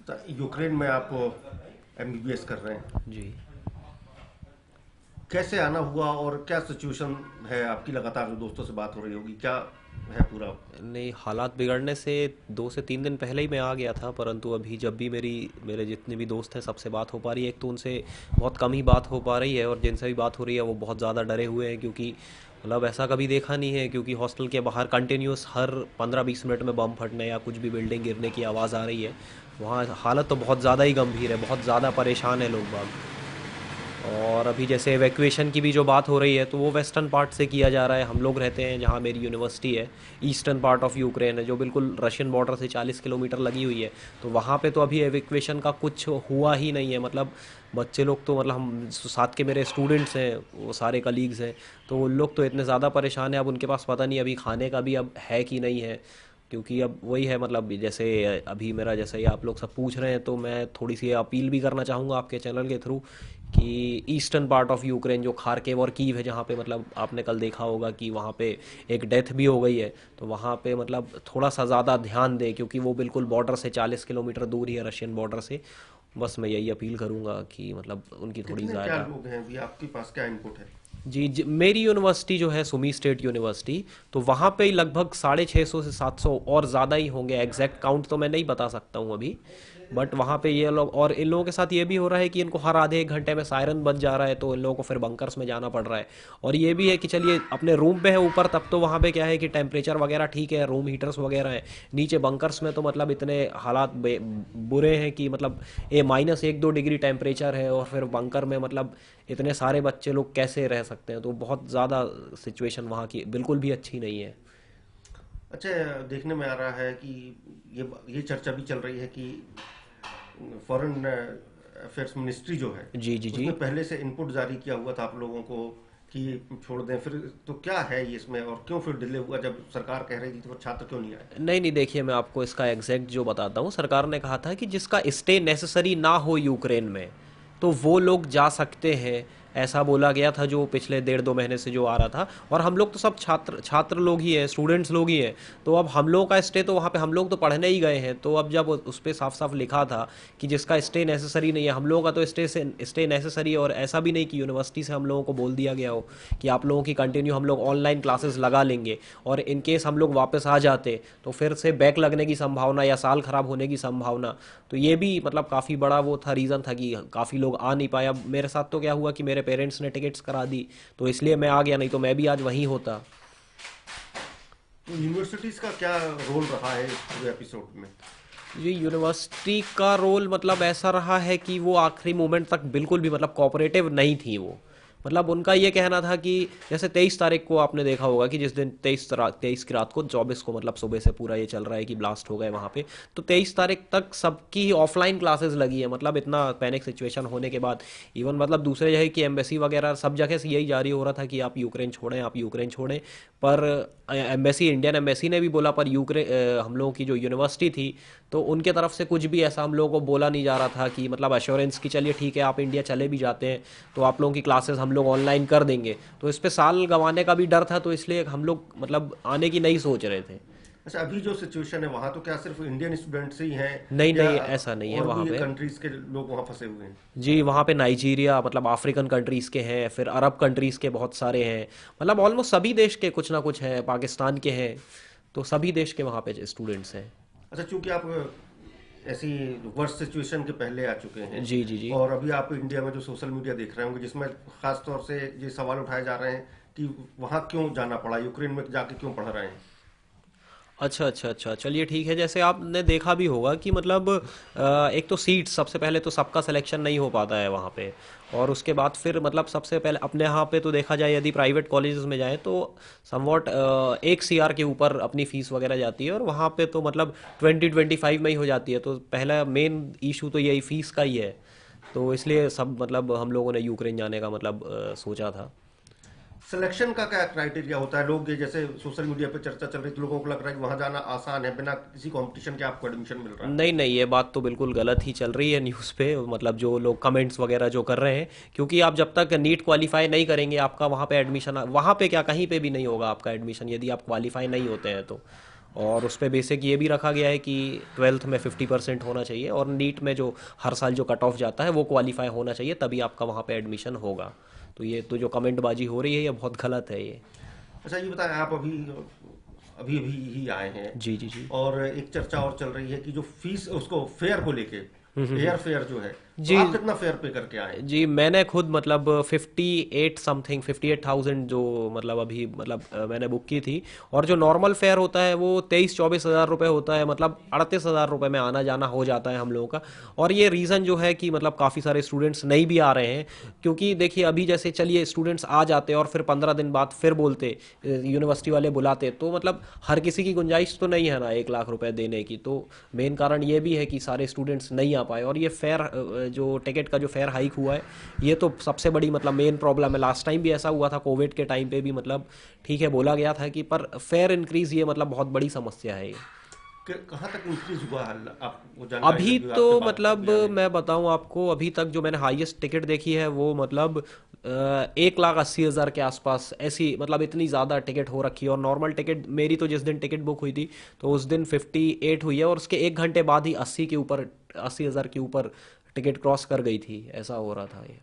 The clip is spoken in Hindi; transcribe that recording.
तो यूक्रेन में आप एमबीबीएस कर रहे हैं, जी। कैसे आना हुआ और क्या सिचुएशन है आपकी? लगातार जो दोस्तों से बात हो रही होगी, क्या है पूरा? नहीं, हालात बिगड़ने से 2 से 3 दिन पहले ही मैं आ गया था, परंतु अभी जब भी मेरे जितने भी दोस्त हैं सबसे बात हो पा रही है। एक तो उनसे बहुत कम ही बात हो पा रही है, और जिनसे भी बात हो रही है वो बहुत ज़्यादा डरे हुए हैं, क्योंकि मतलब ऐसा कभी देखा नहीं है, क्योंकि हॉस्टल के बाहर कंटिन्यूस हर 15-20 मिनट में बम फटने या कुछ भी बिल्डिंग गिरने की आवाज़ आ रही है। वहाँ हालत तो बहुत ज़्यादा ही गंभीर है, बहुत ज़्यादा परेशान है लोग बाग। और अभी जैसे एवैक्यूएशन की भी जो बात हो रही है, तो वो वेस्टर्न पार्ट से किया जा रहा है। हम लोग रहते हैं जहाँ मेरी यूनिवर्सिटी है, ईस्टर्न पार्ट ऑफ यूक्रेन है, जो बिल्कुल रशियन बॉर्डर से 40 किलोमीटर लगी हुई है। तो वहाँ पे तो अभी एवैक्यूएशन का कुछ हुआ ही नहीं है। मतलब बच्चे लोग तो, मतलब हम साथ के मेरे स्टूडेंट्स हैं, वो सारे कलीग्स हैं, तो उन लोग तो इतने ज़्यादा परेशान हैं। अब उनके पास पता नहीं अभी खाने का भी अब है कि नहीं है, क्योंकि अब वही है। मतलब जैसे अभी मेरा, जैसे ही आप लोग सब पूछ रहे हैं, तो मैं थोड़ी सी अपील भी करना चाहूँगा आपके चैनल के थ्रू, कि ईस्टर्न पार्ट ऑफ यूक्रेन जो खार्किव और कीव है, जहाँ पे मतलब आपने कल देखा होगा कि वहाँ पे एक डेथ भी हो गई है, तो वहाँ पे मतलब थोड़ा सा ज़्यादा ध्यान दें, क्योंकि वो बिल्कुल बॉर्डर से 40 किलोमीटर दूर ही है, रशियन बॉर्डर से। बस मैं यही अपील करूँगा कि मतलब उनकी थोड़ी कितने क्या ज़्यादा। लोग हैं अभी आपके पास, क्या इनपुट है? मेरी यूनिवर्सिटी जो है सुमी स्टेट यूनिवर्सिटी, तो वहाँ पे लगभग 650 से 700 और ज़्यादा ही होंगे। एग्जैक्ट काउंट तो मैं नहीं बता सकता हूँ अभी, बट वहाँ पे ये लोग, और इन लोगों के साथ ये भी हो रहा है कि इनको हर आधे एक घंटे में सायरन बज जा रहा है, तो इन लोगों को फिर बंकर्स में जाना पड़ रहा है। और ये भी है कि चलिए अपने रूम पे है ऊपर, तब तो वहाँ पे क्या है कि टेम्परेचर वगैरह ठीक है, रूम हीटर्स वगैरह हैं। नीचे बंकर्स में तो मतलब इतने हालात बुरे हैं कि मतलब -1-2 डिग्री टेम्परेचर है, और फिर बंकर में मतलब इतने सारे बच्चे लोग कैसे रह सकते हैं। तो बहुत ज़्यादा सिचुएशन वहाँ की बिल्कुल भी अच्छी नहीं है। अच्छा, देखने में आ रहा है कि ये चर्चा भी चल रही है कि फॉरेन अफेयर्स मिनिस्ट्री जो है, जी जी जी। उसने पहले से इनपुट जारी किया हुआ था आप लोगों को कि छोड़ दें। फिर तो क्या है ये इसमें, और क्यों फिर डिले हुआ? जब सरकार कह रही थी तो छात्र क्यों नहीं आए? नहीं नहीं, देखिए मैं आपको इसका एग्जैक्ट जो बताता हूँ। सरकार ने कहा था कि जिसका स्टे नेसेसरी ना हो यूक्रेन में, तो वो लोग जा सकते हैं। ऐसा बोला गया था, जो पिछले 1.5-2 महीने से जो आ रहा था। और हम लोग तो सब छात्र छात्र लोग ही हैं, स्टूडेंट्स लोग ही हैं। तो अब हम लोगों का स्टे तो वहाँ पे हम लोग तो पढ़ने ही गए हैं। तो अब जब उस पर साफ साफ लिखा था कि जिसका स्टे नेसेसरी नहीं है, हम लोगों का तो स्टे नेसेसरी है। और ऐसा भी नहीं कि यूनिवर्सिटी से हम लोगों को बोल दिया गया हो कि आप लोगों की कंटिन्यू हम लोग ऑनलाइन क्लासेस लगा लेंगे, और इन केस हम लोग वापस आ जाते तो फिर से बैक लगने की संभावना या साल खराब होने की संभावना। तो ये भी मतलब काफ़ी बड़ा वो था, रीज़न था कि काफ़ी लोग आ नहीं पाए। अब मेरे साथ तो क्या हुआ कि मेरे पेरेंट्स ने टिकट्स करा दी, तो इसलिए मैं आ गया, नहीं तो मैं भी आज वहीं होता। तो यूनिवर्सिटीज का क्या रोल रहा है इस पूरे एपिसोड में? जी, यूनिवर्सिटी का रोल मतलब ऐसा रहा है कि वो आखिरी मोमेंट तक बिल्कुल भी मतलब कोऑपरेटिव नहीं थी वो। मतलब उनका ये कहना था कि जैसे 23 तारीख को आपने देखा होगा कि जिस दिन 23 की रात को, 24 को मतलब सुबह से पूरा ये चल रहा है कि ब्लास्ट हो गए वहाँ पे। तो 23 तारीख तक सबकी ऑफलाइन क्लासेस लगी है। मतलब इतना पैनिक सिचुएशन होने के बाद, इवन मतलब दूसरे जगह की एम्बेसी वगैरह सब जगह से यही जारी हो रहा था कि आप यूक्रेन छोड़ें, आप यूक्रेन छोड़ें। पर एम्बेसी, इंडियन एम्बेसी ने भी बोला, पर यूक्रेन हम लोगों की जो यूनिवर्सिटी थी, तो उनके तरफ से कुछ भी ऐसा हम लोगों को बोला नहीं जा रहा था कि मतलब अश्योरेंस की चलिए ठीक है आप इंडिया चले भी जाते हैं तो आप लोगों की क्लासेस हम लोग ऑनलाइन कर देंगे। तो इस पे साल गंवाने का भी डर था, तो इसलिए हम लोग मतलब आने की नहीं सोच रहे थे। अच्छा, अभी जो सिचुएशन है वहाँ तो क्या सिर्फ इंडियन स्टूडेंट्स ही हैं, नहीं या नहीं, ऐसा नहीं है और वहाँ भी पे। कंट्रीज के लोग वहाँ फंसे हुए हैं? जी, वहाँ पे नाइजीरिया, मतलब अफ्रीकन कंट्रीज़ के हैं, फिर अरब कंट्रीज़ के बहुत सारे हैं। मतलब ऑलमोस्ट सभी देश के कुछ ना कुछ हैं, पाकिस्तान के हैं। तो सभी देश के वहाँ पे स्टूडेंट्स हैं। अच्छा, चूंकि आप ऐसी वर्स्ट सिचुएशन के पहले आ चुके हैं, जी जी जी। और अभी आप इंडिया में जो सोशल मीडिया देख रहे होंगे जिसमें खास तौर से ये सवाल उठाए जा रहे हैं कि वहाँ क्यों जाना पड़ा, यूक्रेन में जाके क्यों पढ़ रहे हैं? अच्छा अच्छा अच्छा, चलिए ठीक है। जैसे आपने देखा भी होगा कि मतलब एक तो सीट्स, सबसे पहले तो सबका सिलेक्शन नहीं हो पाता है वहाँ पे। और उसके बाद फिर मतलब सबसे पहले अपने यहाँ पे तो देखा जाए, यदि प्राइवेट कॉलेजेस में जाए तो समवॉट 1 CR के ऊपर अपनी फ़ीस वगैरह जाती है, और वहाँ पे तो मतलब 20-25 में ही हो जाती है। तो पहला मेन इशू तो यही फ़ीस का ही है। तो इसलिए सब मतलब हम लोगों ने यूक्रेन जाने का मतलब सोचा था। सिलेक्शन का क्या क्राइटेरिया होता है? लोग ये जैसे सोशल मीडिया पे चर्चा चल रही थी, लोगों को लग रहा है कि वहाँ जाना आसान है, बिना किसी कंपटीशन के आपको एडमिशन मिल रहा है। नहीं नहीं, ये बात तो बिल्कुल गलत ही चल रही है न्यूज़ पे, मतलब जो लोग कमेंट्स वगैरह जो कर रहे हैं। क्योंकि आप जब तक नीट क्वालिफाई नहीं करेंगे, आपका वहाँ पे एडमिशन, वहाँ पे क्या कहीं पे भी नहीं होगा आपका एडमिशन, यदि आप क्वालिफाई नहीं होते हैं तो। और उस पे बेसिक ये भी रखा गया है कि 12th में 50% होना चाहिए और नीट में जो हर साल जो कट ऑफ जाता है वो क्वालिफाई होना चाहिए, तभी आपका वहाँ पे एडमिशन होगा। तो ये तो जो कमेंटबाजी हो रही है ये बहुत गलत है ये। अच्छा ये बताएं, आप अभी अभी अभी ही आए हैं, जी जी जी। और एक चर्चा और चल रही है कि जो फीस उसको फेयर को लेके, एयर फेयर जो है, तो जी आप कितना फेयर पे करके आए हैं? जी, मैंने खुद मतलब 58 समथिंग 58,000 जो मतलब अभी मतलब मैंने बुक की थी। और जो नॉर्मल फेयर होता है वो 23-24 हज़ार रुपये होता है, मतलब 38 हज़ार रुपये में आना जाना हो जाता है हम लोगों का। और ये रीज़न जो है कि मतलब काफ़ी सारे स्टूडेंट्स नहीं भी आ रहे हैं, क्योंकि देखिए अभी जैसे चलिए स्टूडेंट्स आ जाते और फिर 15 दिन बाद फिर बोलते, यूनिवर्सिटी वाले बुलाते, तो मतलब हर किसी की गुंजाइश तो नहीं है ना 1 लाख रुपए देने की। तो मेन कारण ये भी है कि सारे स्टूडेंट्स नहीं आ पाए। और ये फेयर जो टिकट का जो फेयर हाइक हुआ है, ये तो सबसे बड़ी मतलब मेन प्रॉब्लम है। लास्ट टाइम भी ऐसा हुआ था कोविड के टाइम पे भी, मतलब ठीक है बोला गया था कि, पर फेयर इंक्रीज ये मतलब बहुत बड़ी समस्या है ये। कहाँ तक इंक्रीज हुआ है, आपको जानकारी अभी लगी हो तो आपके बात मतलब गया में? मैं बताऊं आपको, अभी तक जो मैंने हाईएस्ट टिकट देखी है वो मतलब 1,80,000 के आसपास ऐसी, मतलब इतनी ज़्यादा टिकट हो रखी है। और नॉर्मल टिकट मेरी तो जिस दिन टिकट बुक हुई थी तो उस दिन 58 हुई है, और उसके 1 घंटे बाद ही 80 के ऊपर, 80,000 के ऊपर टिकट क्रॉस कर गई थी, ऐसा हो रहा था ये।